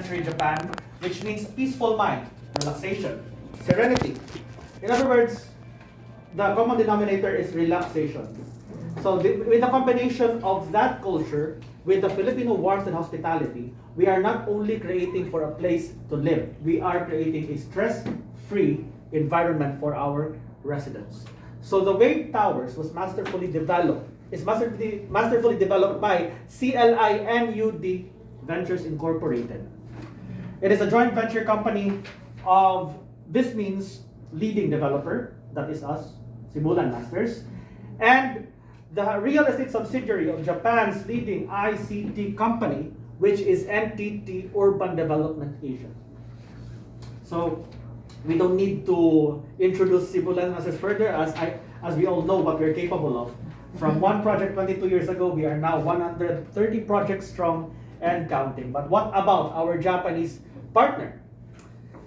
century Japan, which means peaceful mind, relaxation, serenity. In other words, the common denominator is relaxation. So with the combination of that culture with the Filipino warmth and hospitality, we are not only creating for a place to live, we are creating a stress-free environment for our residents. So the Wave Towers was masterfully developed by CLI and UD Ventures Incorporated. It is a joint venture company of, this means leading developer, that is us, Simulan Masters, and the real estate subsidiary of Japan's leading ICT company, which is NTT Urban Development Asia. So we don't need to introduce Simulan Masters further, as we all know what we're capable of. From one project 22 years ago, we are now 130 projects strong and counting. But what about our Japanese partner?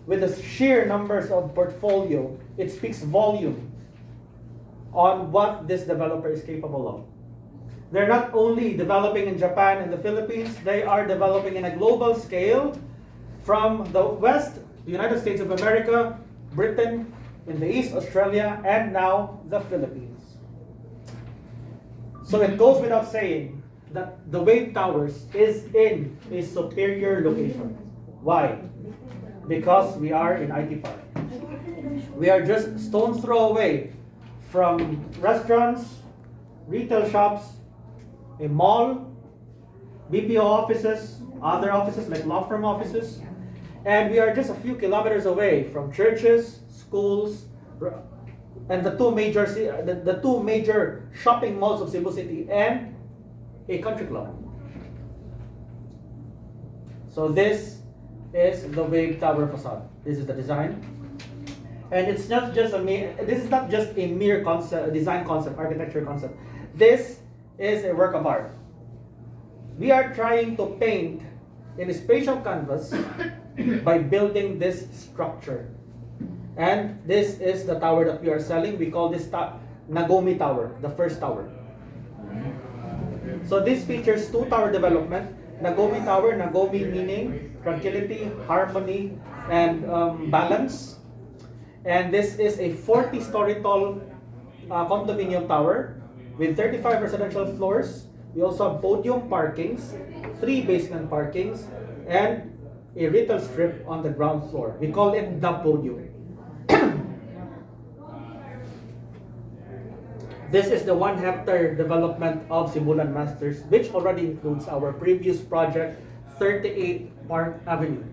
With the sheer numbers of portfolio, it speaks volume on what this developer is capable of. They're not only developing in Japan and the Philippines, they are developing in a global scale from the West, the United States of America, Britain, in the East, Australia, and now the Philippines. So it goes without saying that the Wave Towers is in a superior location. Why? Because we are in IT Park. We are just stone's throw away from restaurants, retail shops, a mall, BPO offices, other offices like law firm offices, and we are just a few kilometers away from churches, schools, and the two major shopping malls of Cebu City and a country club. So this is the Wave Tower facade. This is the design. And it's not just this is not just a mere concept, design concept, architecture concept. This is a work of art. We are trying to paint in a spatial canvas by building this structure. And this is the tower that we are selling. We call this Nagomi Tower, the first tower. So this features two tower development. Nagomi Tower, Nagomi meaning tranquility, harmony, and balance. And this is a 40-story tall condominium tower with 35 residential floors. We also have podium parkings, 3 basement parkings, and a retail strip on the ground floor. We call it the podium. This is the 1 hectare development of Simulan Masters, which already includes our previous project, 38 Park Avenue.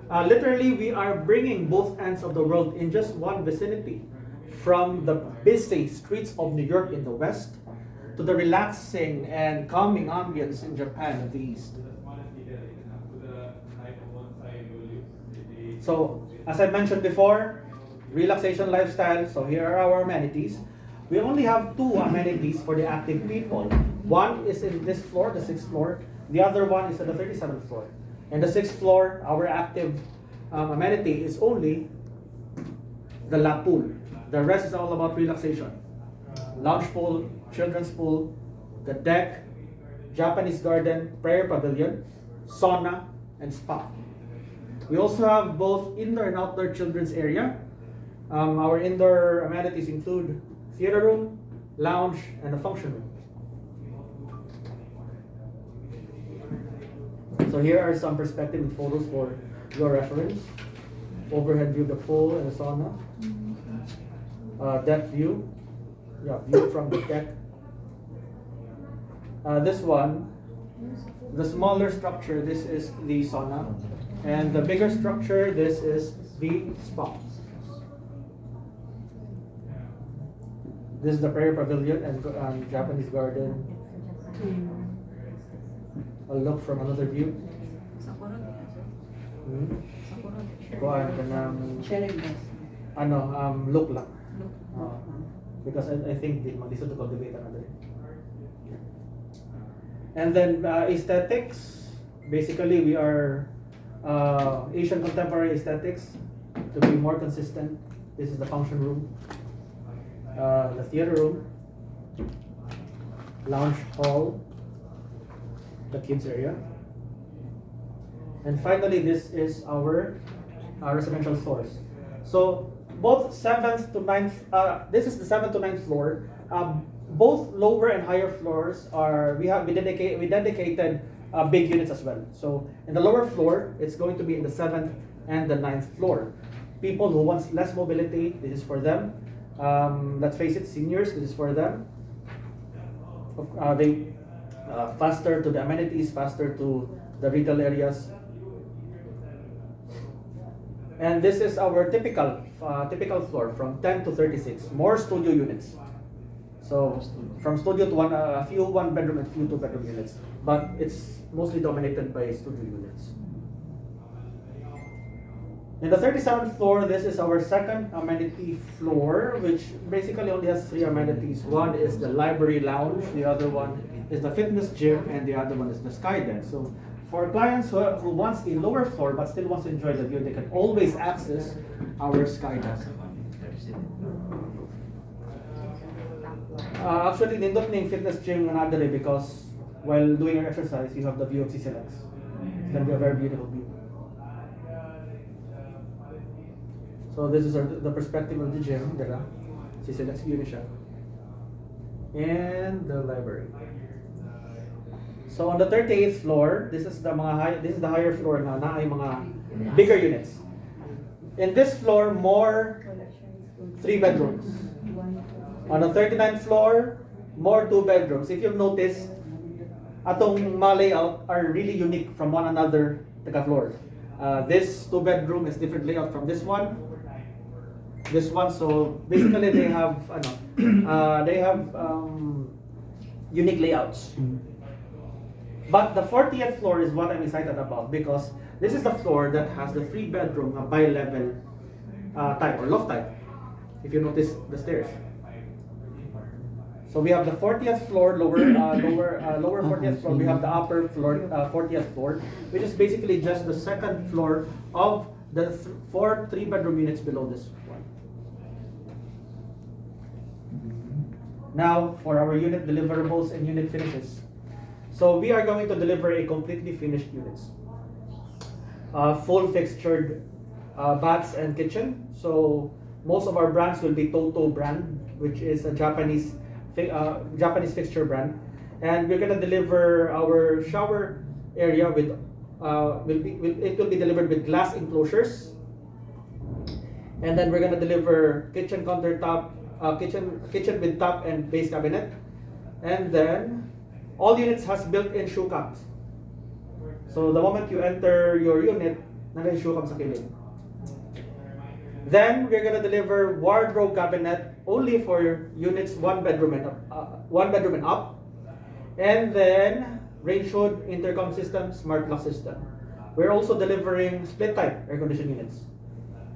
Literally, we are bringing both ends of the world in just one vicinity, from the busy streets of New York in the west to the relaxing and calming ambience in Japan in the east. So, as I mentioned before, relaxation lifestyle. So here are our amenities. We only have 2 amenities for the active people. One is in this floor, the 6th floor. The other one is on the 37th floor. And the 6th floor, our active amenity is only the lap pool. The rest is all about relaxation. Lounge pool, children's pool, the deck, Japanese garden, prayer pavilion, sauna, and spa. We also have both indoor and outdoor children's area. Our indoor amenities include theater room, lounge, and a function room. So here are some perspective and photos for your reference. Overhead view of the pool and the sauna. Deck view. Yeah, view from the deck. This one, the smaller structure, this is the sauna. And the bigger structure, this is the spa. This is the prayer pavilion and Japanese garden. A look from another view. Kuan kanang look lang. Because I think they maglisod to cultivate another. And then aesthetics. Basically, we are Asian contemporary aesthetics to be more consistent. This is the function room, the theater room, lounge hall, the kids area, And finally, this is our residential floors. So both 7th to 9th, this is the 7th to 9th floor. Both lower and higher floors are, we dedicated big units as well. So in the lower floor, it's going to be in the 7th and the 9th floor. People who want less mobility, this is for them. Let's face it, seniors, this is for them. They faster to the amenities, faster to the retail areas. And this is our typical floor from 10 to 36. More studio units. So from studio to a few one bedroom and few two bedroom units, but it's mostly dominated by studio units. In the 37th floor, this is our second amenity floor, which basically only has 3 amenities. One is the library lounge, the other one is the fitness gym, and the other one is the sky deck. So for clients who wants a lower floor but still wants to enjoy the view, they can always access our sky deck. Actually, nindot na yung fitness gym na nadali because while doing your exercise, you have the view of CCLX. It's going to be a very beautiful view. So this is the perspective of the gym, diba? CCLX view na siya. And the library. So on the 38th floor, this is the higher floor na ay mga bigger units. In this floor, more 3 bedrooms. On the 39th floor, more 2 bedrooms. If you've noticed, atong mga layout are really unique from one another floors. This 2 bedroom is different layout from this one. This one, so basically they have unique layouts. But the 40th floor is what I'm excited about because this is the floor that has the 3 bedroom bi-level type or loft type. If you notice the stairs. So we have the 40th floor, lower 40th floor. We have the upper floor, 40th floor, which is basically just the second floor of the 4 3-bedroom units below this one. Now for our unit deliverables and unit finishes. So we are going to deliver a completely finished units. Full fixtured baths and kitchen. So most of our brands will be Toto brand, which is a Japanese fixture brand, and we're gonna deliver our shower area with it will be delivered with glass enclosures, and then we're gonna deliver kitchen countertop, kitchen with top and base cabinet, and then all units has built-in shoe cams. So the moment you enter your unit, nandiyan shoe cam sa kilid. Then we're gonna deliver wardrobe cabinet only for units 1 bedroom and up, and then range hood, intercom system, smart lock system. We're also delivering split type air conditioned units.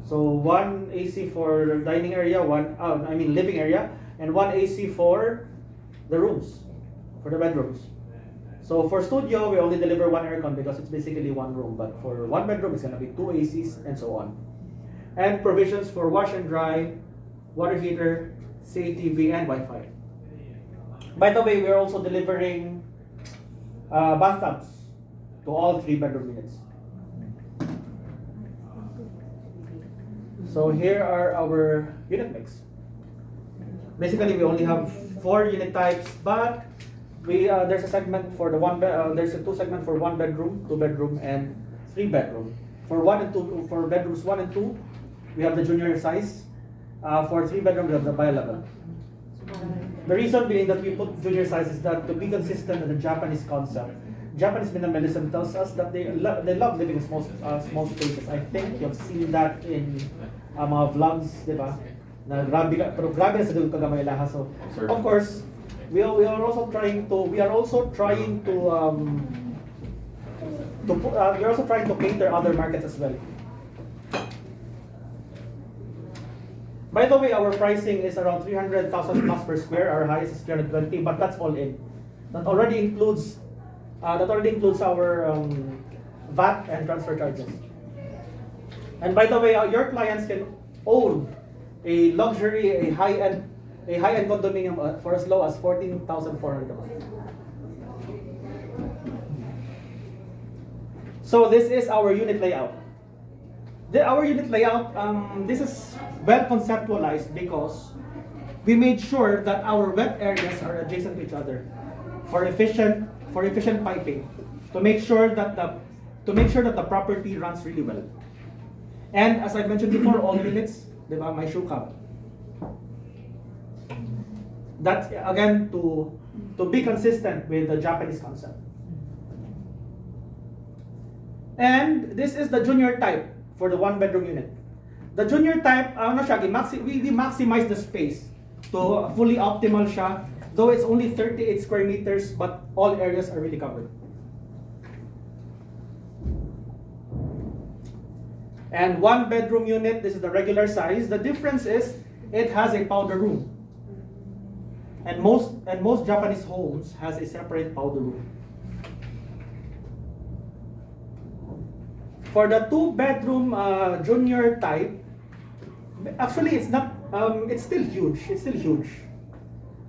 So 1 AC for dining area, living area, and 1 AC for the rooms, for the bedrooms. So for studio, we only deliver 1 aircon because it's basically 1 room, but for 1 bedroom, it's gonna be 2 ACs and so on. And provisions for wash and dry, water heater, CCTV, and Wi-Fi. By the way, we're also delivering bathtubs to all 3-bedroom units. So here are our unit mix. Basically, we only have 4 unit types, but there's a segment for there's a 2 segment for 1 bedroom, 2 bedroom, and 3 bedroom. For bedrooms 1 and 2. We have the junior size. For 3 bedroom, we have the bi-level. The reason being that we put junior size is that to be consistent with the Japanese concept. Japanese minimalism tells us that they love living in small spaces. I think you've seen that in mga vlogs, di ba? Pero grabe na sa doon kagamay lahat. So of course, we are also trying to cater other markets as well. By the way, our pricing is around 300,000 plus per square. Our highest is 320, but that's all in. That already includes our VAT and transfer charges. And by the way, your clients can own a luxury, a high-end condominium for as low as 14,400 a month. So this is our unit layout. Our unit layout, this is well conceptualized because we made sure that our wet areas are adjacent to each other for efficient piping to make sure that the property runs really well. And as I mentioned before, all units, di ba, may shoe cab. That's again to be consistent with the Japanese concept. And this is the junior type for the 1-bedroom unit. The junior type, we maximize the space to fully optimal siya, though it's only 38 square meters, but all areas are really covered. And 1-bedroom unit, this is the regular size. The difference is it has a powder room. And most Japanese homes has a separate powder room. For the 2-bedroom junior type, actually it's not. It's still huge. It's still huge.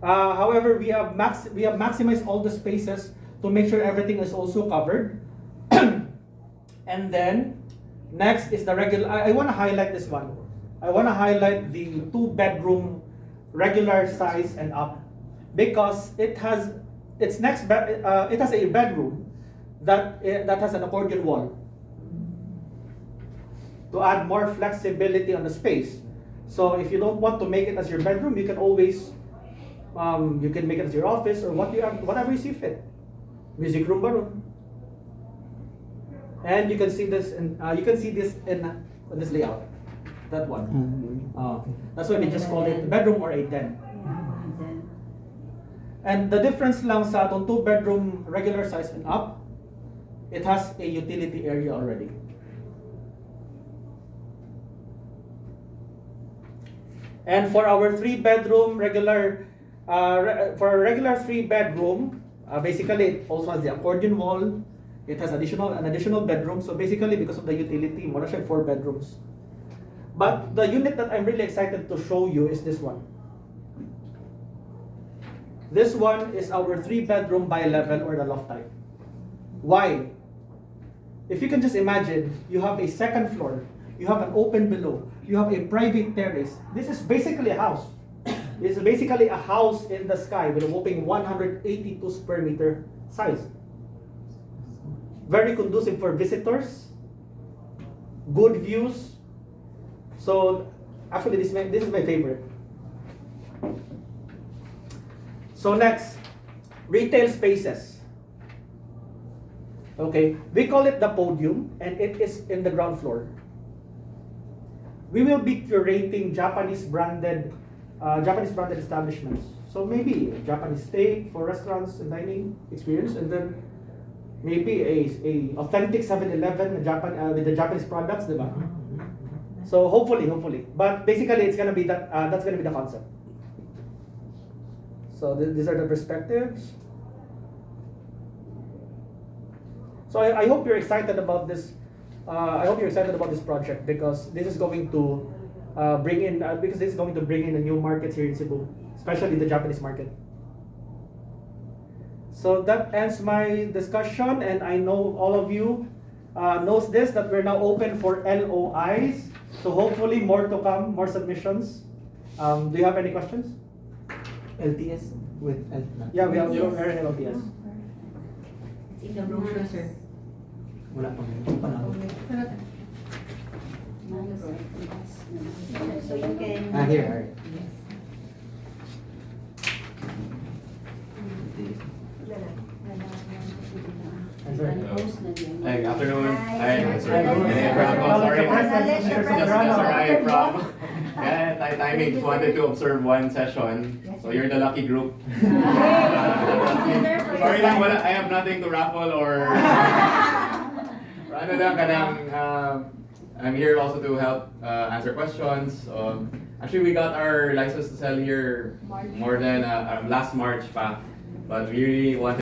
However, we have maximized all the spaces to make sure everything is also covered. And then next is the regular. I want to highlight this one. I want to highlight the 2-bedroom regular size and up because it has its next. It has a bedroom that has an accordion wall to add more flexibility on the space. So if you don't want to make it as your bedroom, you can always you can make it as your office or whatever you see fit. Music room, baron. And you can see this in this layout. That one. That's why we just call it bedroom or a den. And the difference lang sa atong 2-bedroom regular size and up, it has a utility area already. And for our 3-bedroom regular, for a regular 3-bedroom, basically it also has the accordion wall. It has an additional bedroom. So basically, because of the utility, more siya 4 bedrooms. But the unit that I'm really excited to show you is this one. This one is our 3-bedroom bi-level or the loft type. Why? If you can just imagine, you have a second floor, you have an open below, you have a private terrace. This is basically a house. This is basically a house in the sky with a whopping 182 square meter size. Very conducive for visitors. Good views. So actually this is my favorite. So next, retail spaces. Okay, we call it the podium and it is in the ground floor. We will be curating Japanese branded establishments. So maybe Japanese steak for restaurants and dining experience, and then maybe a authentic 7-Eleven with the Japanese products, diba? So hopefully, but basically it's gonna be that. That's gonna be the concept. So these are the perspectives. So I hope you're excited about this. I hope you're excited about this project because this is going to bring in a new market here in Cebu, especially the Japanese market. So that ends my discussion, and I know all of you knows this, that we're now open for LOIs. So hopefully more to come, more submissions. Do you have any questions? LTS with Yeah, we have LTS. It's in the brochure, sir. Wala pang hindi pa na. So you can. Here. Hey, afternoon. Hi, Mr. Sorry. Timing. Just wanted to observe one session. So you're the lucky group. Sorry lang, I have nothing to raffle or ano lang kanang I'm here also to help answer questions. Actually, we got our license to sell here more than last March pa, but we really wanted